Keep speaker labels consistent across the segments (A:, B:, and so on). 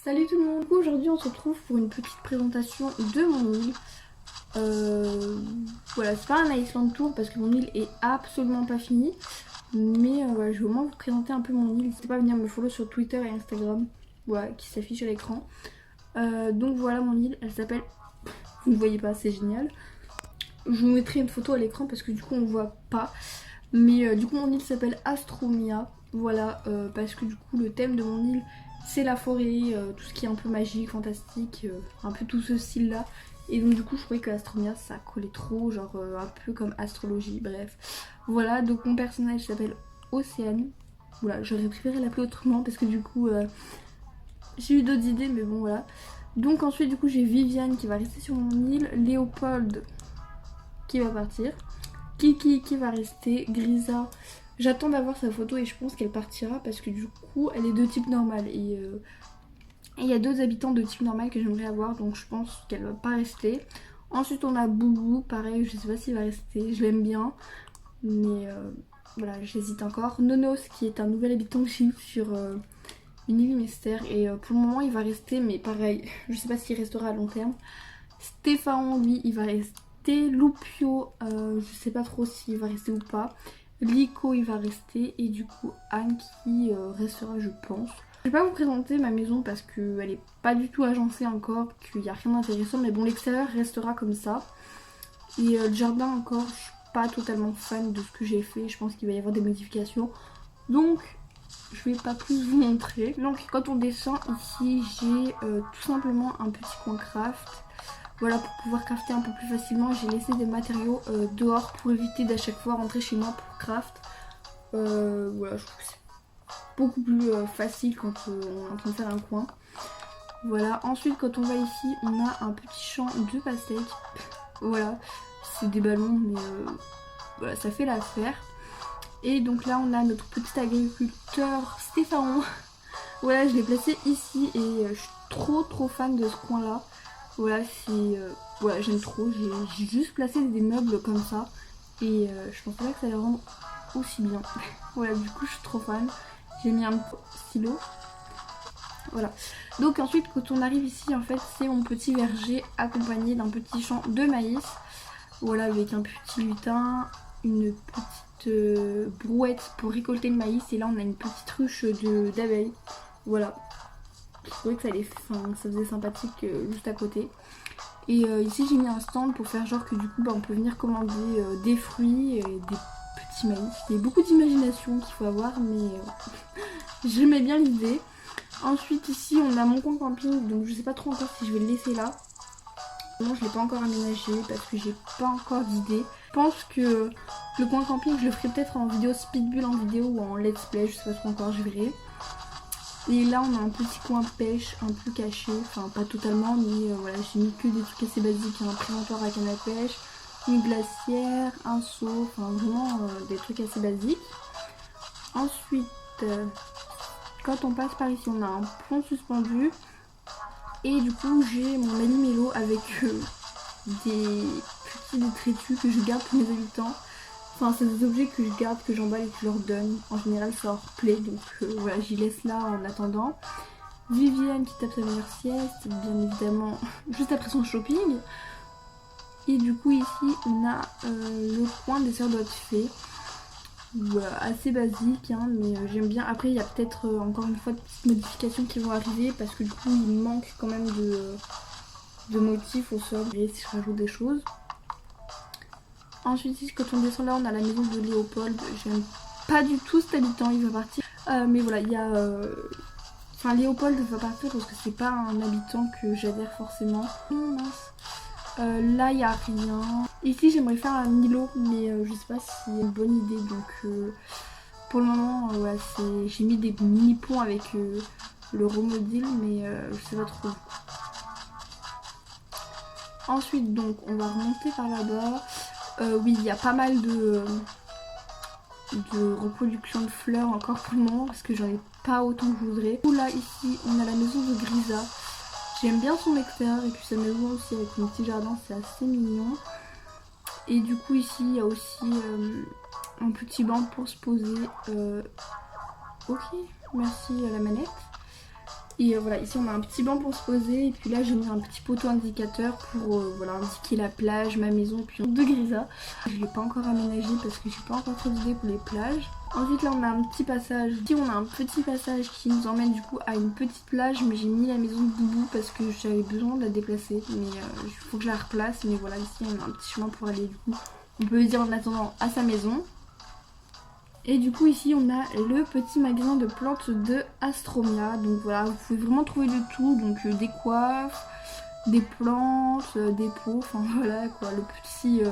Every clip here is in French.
A: Salut tout le monde. Aujourd'hui on se retrouve pour une petite présentation de mon île. Voilà, c'est pas un Iceland Tour parce que mon île est absolument pas finie. Mais voilà, je vais au moins vous présenter un peu mon île. N'hésitez pas à venir me follow sur Twitter et Instagram, voilà, qui s'affiche à l'écran. Donc voilà mon île, elle s'appelle... Vous ne voyez pas, c'est génial. Je vous mettrai une photo à l'écran parce que du coup on ne voit pas. Mais du coup mon île s'appelle Astromia. Voilà, parce que du coup le thème de mon île c'est la forêt, tout ce qui est un peu magique, fantastique, un peu tout ce style là. Et donc du coup je trouvais que Astromia ça collait trop, genre un peu comme astrologie, bref. Voilà, donc mon personnage s'appelle Océane. Voilà, j'aurais préféré l'appeler autrement parce que du coup j'ai eu d'autres idées, mais bon voilà. Donc ensuite du coup j'ai Viviane qui va rester sur mon île, Léopold qui va partir, Kiki qui va rester, Grisa. J'attends d'avoir sa photo et je pense qu'elle partira parce que du coup elle est de type normal et il y a d'autres habitants de type normal que j'aimerais avoir, donc je pense qu'elle va pas rester. Ensuite on a Boubou, pareil, je sais pas s'il va rester, je l'aime bien, mais voilà, j'hésite encore. Nonos qui est un nouvel habitant que j'ai eu sur une île mystère et pour le moment il va rester, mais pareil, je sais pas s'il restera à long terme. Stéphane lui il va rester. Lupio, je sais pas trop s'il va rester ou pas. Lico il va rester et du coup Anne qui restera je pense. Je vais pas vous présenter ma maison parce qu'elle est pas du tout agencée encore, qu'il n'y a rien d'intéressant, mais bon l'extérieur restera comme ça. Et le jardin encore, je suis pas totalement fan de ce que j'ai fait, je pense qu'il va y avoir des modifications. Donc je vais pas plus vous montrer. Donc quand on descend ici j'ai tout simplement un petit coin craft. Voilà, pour pouvoir crafter un peu plus facilement, j'ai laissé des matériaux dehors pour éviter d'à chaque fois rentrer chez moi pour craft. Voilà, je trouve que c'est beaucoup plus facile quand on est en train de faire un coin. Voilà, ensuite quand on va ici, on a un petit champ de pastèques. Voilà, c'est des ballons, mais voilà, ça fait l'affaire. Et donc là, on a notre petit agriculteur Stéphane. Voilà, je l'ai placé ici et je suis trop fan de ce coin-là. Voilà, c'est... voilà, j'aime trop. J'ai juste placé des meubles comme ça. Et je pensais pas que ça allait rendre aussi bien. Voilà, du coup, je suis trop fan. J'ai mis un stylo. Voilà. Donc ensuite, quand on arrive ici, en fait, c'est mon petit verger accompagné d'un petit champ de maïs. Voilà, avec un petit lutin, une petite brouette pour récolter le maïs. Et là, on a une petite ruche d'abeilles. Voilà. Je trouvais que ça faisait sympathique juste à côté. Et ici j'ai mis un stand pour faire genre que du coup on peut venir commander des fruits et des petits maïs. Il y a beaucoup d'imagination qu'il faut avoir, mais j'aimais bien l'idée. Ensuite ici on a mon coin camping, donc je sais pas trop encore si je vais le laisser là. Non, je l'ai pas encore aménagé parce que j'ai pas encore d'idée. Je pense que le coin camping je le ferai peut-être en vidéo speedbull, en vidéo ou en let's play, je sais pas trop encore, je verrai. Et là on a un petit coin pêche un peu caché, enfin pas totalement, mais voilà, j'ai mis que des trucs assez basiques, un présentoir à canne à pêche, une glacière, un seau, enfin vraiment des trucs assez basiques. Ensuite, quand on passe par ici, on a un pont suspendu. Et du coup j'ai mon ami Mélo avec des petits détritus que je garde pour mes habitants. Enfin, c'est des objets que je garde, que j'emballe et que je leur donne. En général, ça leur plaît, donc voilà, j'y laisse là en attendant. Viviane qui tape sa meilleure sieste, bien évidemment, juste après son shopping. Et du coup, ici, on a le coin des sœurs d'Haute-Fée. Assez basique, hein, mais j'aime bien. Après, il y a peut-être encore une fois de petites modifications qui vont arriver parce que du coup, il manque quand même de motifs au sol. Et si je rajoute des choses. Ensuite ici quand on descend là on a la maison de Léopold. J'aime pas du tout cet habitant, il va partir. Mais voilà il y a... Enfin Léopold va partir parce que c'est pas un habitant que j'adhère forcément. Oh, mince. Là il y a rien. Ici j'aimerais faire un îlot mais je sais pas si c'est une bonne idée. Donc pour le moment ouais, j'ai mis des mini ponts avec le Romodil mais je sais pas trop. Ensuite donc on va remonter par là-bas. Oui, il y a pas mal de reproduction de fleurs encore pour le moment parce que j'en ai pas autant que je voudrais. Là, ici, on a la maison de Grisa. J'aime bien son extérieur et puis sa maison aussi avec son petit jardin, c'est assez mignon. Et du coup, ici, il y a aussi un petit banc pour se poser. Ok, merci à la manette. Et voilà, ici on a un petit banc pour se poser et puis là j'ai mis un petit poteau indicateur pour voilà, indiquer la plage, ma maison, puis de Grisa. Je l'ai pas encore aménagé parce que j'ai pas encore trop d'idées pour les plages. Ensuite là on a un petit passage, ici on a un petit passage qui nous emmène du coup à une petite plage, mais j'ai mis la maison de Boubou parce que j'avais besoin de la déplacer, mais il faut que je la replace. Mais voilà, ici on a un petit chemin pour aller du coup, on peut dire en attendant, à sa maison. Et du coup ici on a le petit magasin de plantes de Astromia. Donc voilà, vous pouvez vraiment trouver de tout. Donc des coiffes, des plantes, des pots, enfin voilà quoi, le petit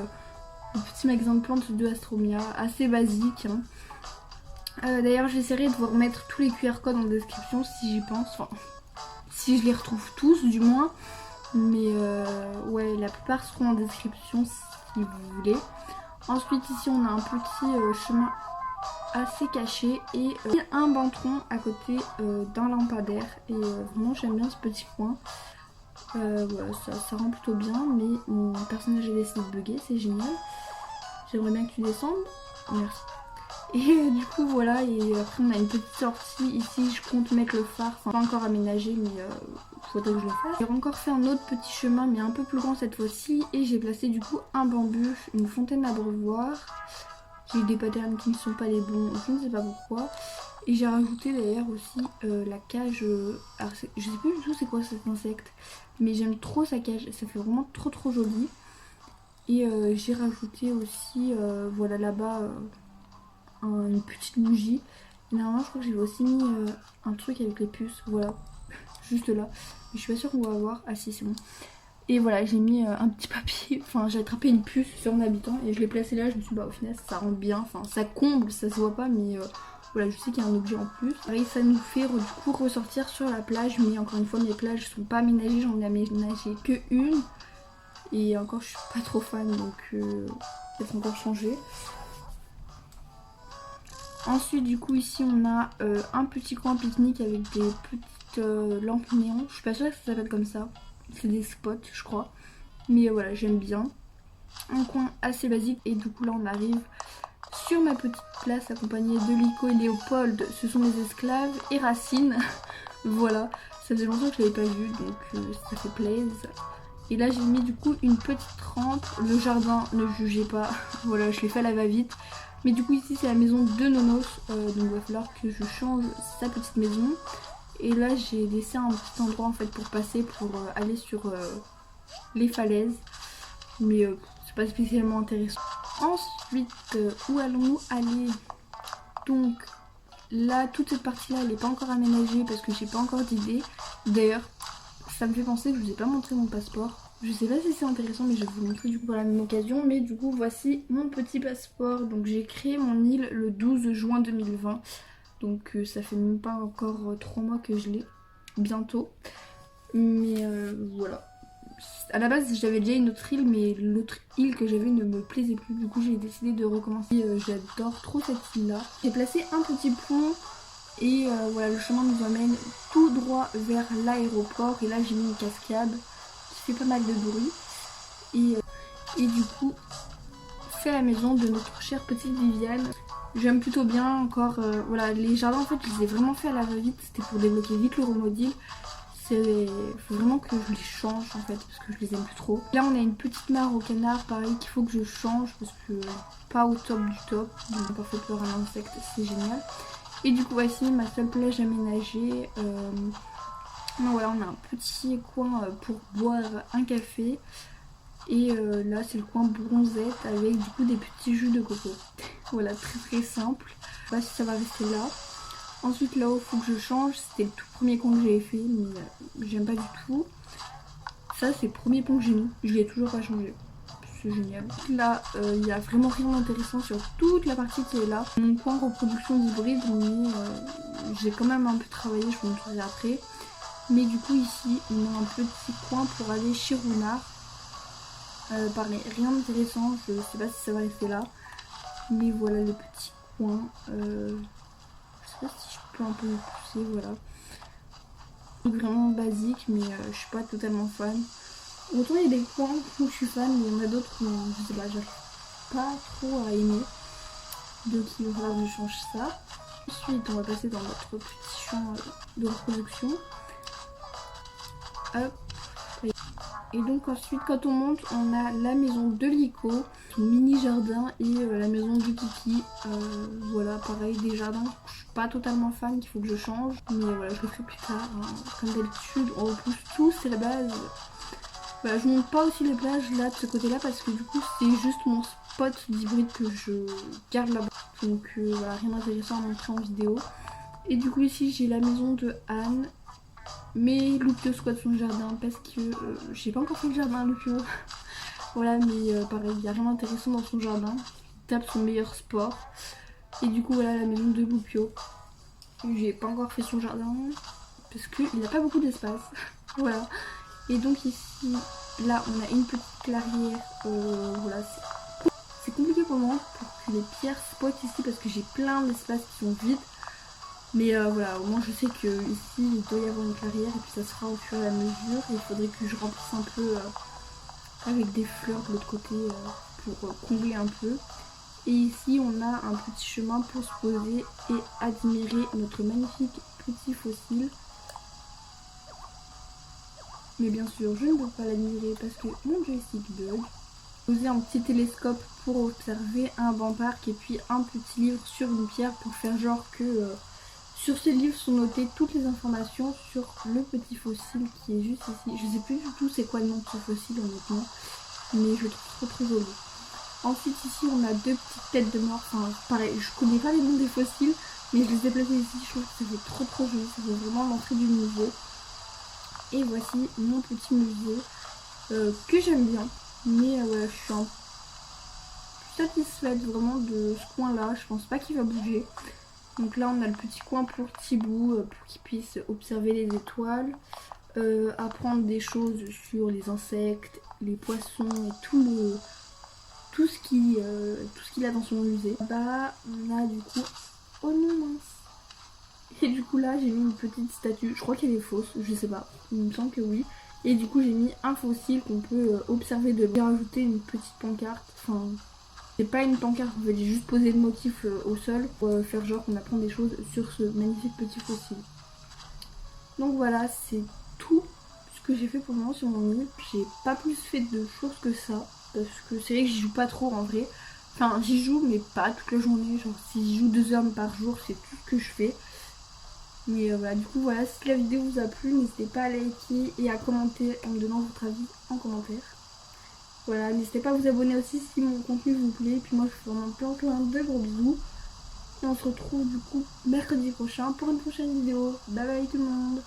A: magasin de plantes de Astromia, assez basique hein. D'ailleurs j'essaierai de vous remettre tous les QR codes en description si j'y pense, enfin si je les retrouve tous du moins. Mais ouais, la plupart seront en description si vous voulez. Ensuite ici on a un petit chemin assez caché et un bantron à côté d'un lampadaire. Et vraiment j'aime bien ce petit coin. Voilà, ça rend plutôt bien, mais mon personnage a décidé de bugger, c'est génial. J'aimerais bien que tu descendes. Merci. Et du coup voilà, et après on a une petite sortie. Ici je compte mettre le phare, enfin pas encore aménagé, mais faudrait que je le fasse. J'ai encore fait un autre petit chemin mais un peu plus grand cette fois-ci. Et j'ai placé du coup un bambus, une fontaine à brevoir. J'ai eu des patterns qui ne sont pas les bons, je ne sais pas pourquoi. Et j'ai rajouté d'ailleurs aussi la cage, alors je sais plus du tout c'est quoi cet insecte, mais j'aime trop sa cage, ça fait vraiment trop joli. Et j'ai rajouté aussi, voilà là-bas, une petite bougie. Et normalement je crois que j'ai aussi mis un truc avec les puces, voilà, juste là. Mais je suis pas sûre qu'on va voir, ah si c'est bon. Et voilà, j'ai mis un petit papier, enfin j'ai attrapé une puce sur un habitant et je l'ai placé là. Je me suis dit bah au final ça rentre bien, enfin ça comble, ça se voit pas, mais voilà, je sais qu'il y a un objet en plus. Et ça nous fait du coup ressortir sur la plage, mais encore une fois mes plages sont pas aménagées, j'en ai aménagé que une. Et encore je suis pas trop fan, donc peut-être encore changer. Ensuite du coup ici on a un petit coin pique-nique avec des petites lampes néon, je suis pas sûre que ça s'appelle comme ça. C'est des spots je crois, mais voilà j'aime bien. Un coin assez basique et du coup là on arrive sur ma petite place accompagnée de Lico et Léopold, ce sont mes esclaves, et Racine. Voilà, ça faisait longtemps que je l'avais pas vu donc ça fait plaisir. Et là j'ai mis du coup une petite rampe, le jardin ne jugez pas, voilà je l'ai fait à la va-vite. Mais du coup ici c'est la maison de Nonos, donc il va falloir que je change sa petite maison. Et là j'ai laissé un petit endroit en fait pour passer, pour aller sur les falaises. Mais c'est pas spécialement intéressant. Ensuite, où allons-nous aller? Donc là, toute cette partie là elle n'est pas encore aménagée parce que j'ai pas encore d'idée. D'ailleurs, ça me fait penser que je vous ai pas montré mon passeport. Je sais pas si c'est intéressant mais je vais vous le montrer du coup par la même occasion. Mais du coup voici mon petit passeport. Donc j'ai créé mon île le 12 juin 2020. Donc ça fait même pas encore 3 mois que je l'ai, bientôt. Mais voilà. À la base j'avais déjà une autre île, mais l'autre île que j'avais ne me plaisait plus. Du coup j'ai décidé de recommencer. J'adore trop cette île là. J'ai placé un petit pont et voilà, le chemin nous emmène tout droit vers l'aéroport. Et là j'ai mis une cascade qui fait pas mal de bruit. Et du coup c'est la maison de notre chère petite Viviane. J'aime plutôt bien encore, voilà, les jardins en fait je les ai vraiment fait à la va-vite, c'était pour débloquer vite le remodule. Il faut vraiment que je les change en fait parce que je les aime plus trop. Là on a une petite mare au canard pareil qu'il faut que je change parce que pas au top du top, ils n'ont pas fait peur à l'insecte, c'est génial. Et du coup voici ma seule plage aménagée. Donc voilà, on a un petit coin pour boire un café. Et là c'est le coin bronzette avec du coup des petits jus de coco. Voilà, très simple. Je sais pas si ça va rester là. Ensuite là-haut il faut que je change. C'était le tout premier coin que j'avais fait mais j'aime pas du tout. Ça c'est le premier pont que j'ai mis. Je l'ai toujours pas changé. C'est génial. Là il y a vraiment rien d'intéressant sur toute la partie qui est là. Mon coin reproduction d'hybride mais j'ai quand même un peu travaillé, je vous montrerai après. Mais du coup ici on a un petit coin pour aller chez Runard. Pareil, rien d'intéressant, je sais pas si ça va rester là. Mais voilà le petit coin. Je sais pas si je peux un peu le pousser, voilà. Vraiment basique, mais je suis pas totalement fan. Autant il y a des coins où je suis fan, mais il y en a d'autres où je sais pas, j'arrive pas trop à aimer. Donc il va falloir que je change ça. Ensuite on va passer dans notre petit champ de reproduction. Hop. Et donc ensuite quand on monte, on a la maison de Lico, son mini jardin, et la maison de Kiki. Voilà, pareil, des jardins, je suis pas totalement fan, qu'il faut que je change, mais voilà, je le ferai plus tard, hein. Comme d'habitude on repousse tout, c'est la base. Voilà, je monte pas aussi les plages là de ce côté là parce que du coup c'est juste mon spot d'hybride que je garde là-bas. Donc voilà, rien d'intéressant à montrer en vidéo. Et du coup ici j'ai la maison de Anne. Mais Loupio squatte son jardin parce que j'ai pas encore fait le jardin à Loupio. Voilà, mais pareil, il n'y a rien d'intéressant dans son jardin. Il tape son meilleur sport. Et du coup voilà la maison de Loupio. J'ai pas encore fait son jardin parce qu'il n'a pas beaucoup d'espace. Voilà. Et donc ici, là on a une petite clairière. Voilà, c'est compliqué pour moi pour que les pierres spotent ici parce que j'ai plein d'espaces qui sont vides. Mais voilà, au moins je sais que ici il doit y avoir une clairière et puis ça sera au fur et à mesure. Et il faudrait que je remplisse un peu avec des fleurs de l'autre côté pour combler un peu. Et ici on a un petit chemin pour se poser et admirer notre magnifique petit fossile. Mais bien sûr je ne peux pas l'admirer parce que mon joystick bug. Poser un petit télescope pour observer un banc parc et puis un petit livre sur une pierre pour faire genre que sur ce livre sont notées toutes les informations sur le petit fossile qui est juste ici. Je sais plus du tout c'est quoi le nom de ce fossile honnêtement, mais je le trouve trop joli. Ensuite ici on a deux petites têtes de mort, enfin pareil, je connais pas les noms des fossiles, mais je les ai placés ici, je trouve que ça fait trop joli, ça fait vraiment l'entrée du musée. Et voici mon petit musée que j'aime bien, mais voilà, je suis satisfaite vraiment de ce coin là, je pense pas qu'il va bouger. Donc là on a le petit coin pour Thibou pour qu'il puisse observer les étoiles, apprendre des choses sur les insectes, les poissons et tout ce qu'il a dans son musée. Bah on a du coup, oh non mince. Et du coup là j'ai mis une petite statue, je crois qu'elle est fausse, je sais pas, il me semble que oui. Et du coup j'ai mis un fossile qu'on peut observer de loin. J'ai rajouté une petite pancarte, enfin c'est pas une pancarte, en fait j'ai juste posé le motif au sol pour faire genre qu'on apprend des choses sur ce magnifique petit fossile. Donc voilà, c'est tout ce que j'ai fait pour le moment sur mon île. J'ai pas plus fait de choses que ça, parce que c'est vrai que j'y joue pas trop en vrai. Enfin j'y joue mais pas toute la journée, genre si j'y joue 2 heures par jour c'est tout ce que je fais. Mais voilà, du coup voilà, si la vidéo vous a plu, n'hésitez pas à liker et à commenter en me donnant votre avis en commentaire. Voilà, n'hésitez pas à vous abonner aussi si mon contenu vous plaît. Et puis moi je vous fais vraiment plein de gros bisous. Et on se retrouve du coup mercredi prochain pour une prochaine vidéo. Bye bye tout le monde.